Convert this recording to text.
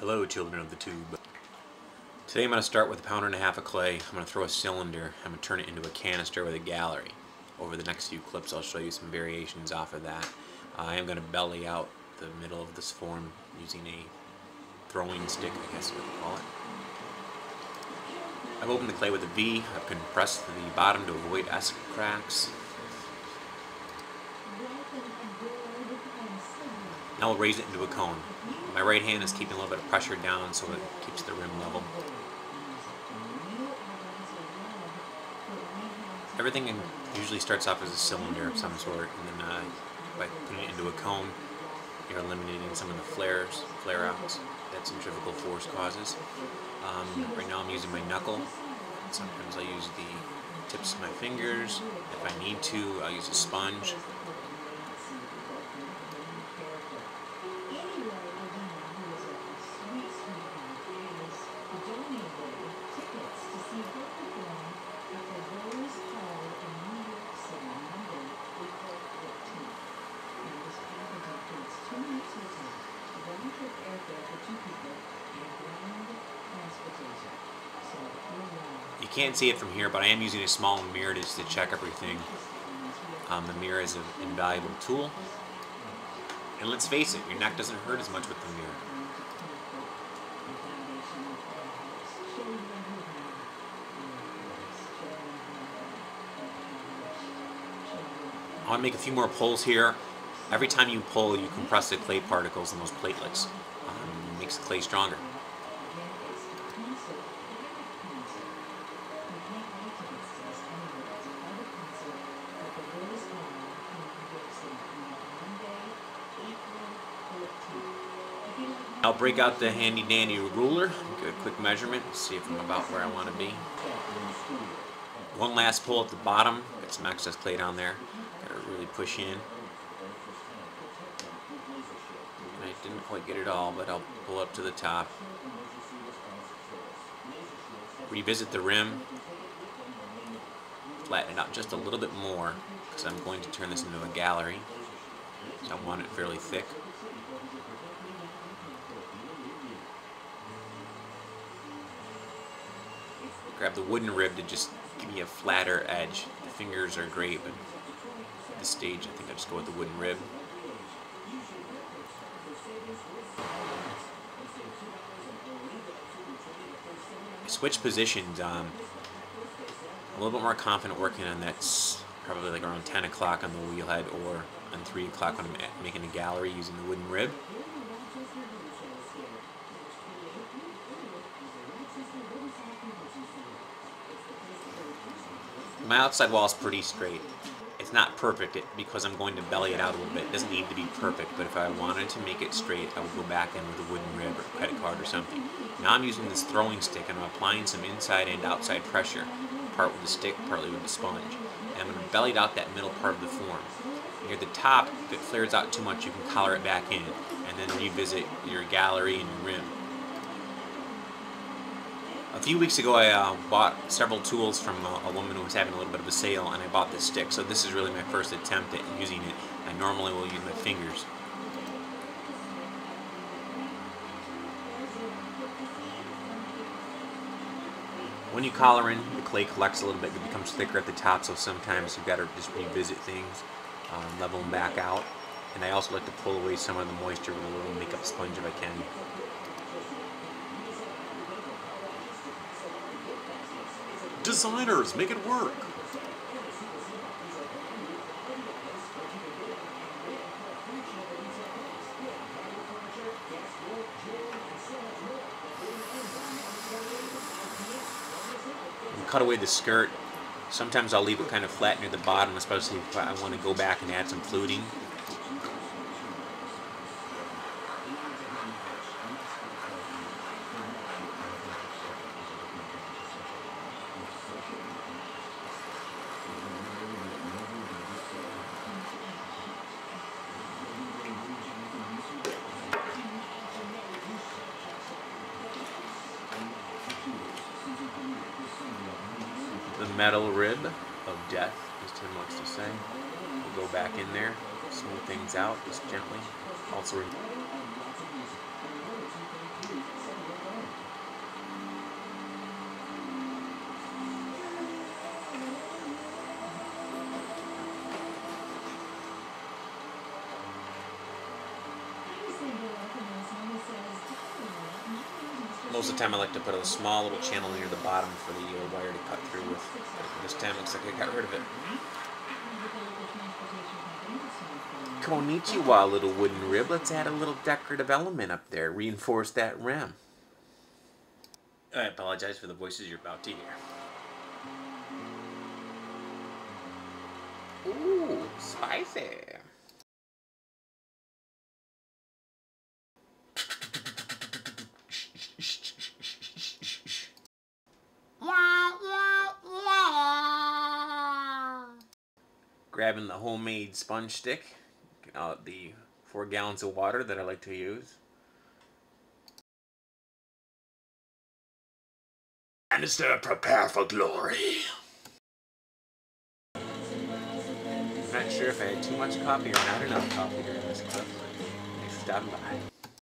Hello, children of the tube. Today I'm going to start with 1.5 pounds of clay. I'm going to throw a cylinder. I'm going to turn it into a canister with a gallery. Over the next few clips I'll show you some variations off of that. I am going to belly out the middle of this form using a throwing stick, I guess you would call it. I've opened the clay with a V. I've compressed the bottom to avoid S cracks. Now we'll raise it into a cone. My right hand is keeping a little bit of pressure down so it keeps the rim level. Everything usually starts off as a cylinder of some sort, and then by putting it into a cone, you're eliminating some of the flare-outs that centrifugal force causes. Right now I'm using my knuckle. Sometimes I use the tips of my fingers. If I need to, I'll use a sponge. You can't see it from here, but I am using a small mirror just to check everything. The mirror is an invaluable tool. And let's face it, your neck doesn't hurt as much with the mirror. I want to make a few more pulls here. Every time you pull, you compress the clay particles in those platelets. It makes the clay stronger. I'll break out the handy dandy ruler, get a quick measurement, see if I'm about where I want to be. One last pull at the bottom, get some excess clay down there, gotta really push in. And I didn't quite get it all, but I'll pull up to the top. Revisit the rim, flatten it out just a little bit more, because I'm going to turn this into a gallery, so I want it fairly thick. Grab the wooden rib to just give me a flatter edge. The fingers are great, but at this stage I think I'll just go with the wooden rib. I switch positions. I'm a little bit more confident working on that probably like around 10 o'clock on the wheelhead, or on 3 o'clock when I'm making a gallery using the wooden rib. My outside wall is pretty straight. It's not perfect because I'm going to belly it out a little bit. It doesn't need to be perfect, but if I wanted to make it straight, I would go back in with a wooden rib or a credit card or something. Now I'm using this throwing stick and I'm applying some inside and outside pressure, part with the stick, partly with the sponge. And I'm going to belly out that middle part of the form. Near the top, if it flares out too much, you can collar it back in and then revisit your gallery and your rim. A few weeks ago I bought several tools from a woman who was having a little bit of a sale, and I bought this stick, so this is really my first attempt at using it. I normally will use my fingers. When you collar in, the clay collects a little bit, it becomes thicker at the top, so sometimes you've got to just revisit things, level them back out. And I also like to pull away some of the moisture with a little makeup sponge if I can. Designers, make it work! Cut away the skirt. Sometimes I'll leave it kind of flat near the bottom, especially if I want to go back and add some fluting. The metal rib of death, as Tim likes to say. We'll go back in there, smooth things out just gently. Also Most of the time I like to put a small little channel near the bottom for the wire to cut through with. But this time looks like I got rid of it. Konnichiwa, little wooden rib. Let's add a little decorative element up there. Reinforce that rim. I apologize for the voices you're about to hear. Ooh, spicy. Grabbing the homemade sponge stick, out the 4 gallons of water that I like to use. Canister, prepare for glory. I'm not sure if I had too much coffee or not enough coffee during this clip. Thanks for stopping by.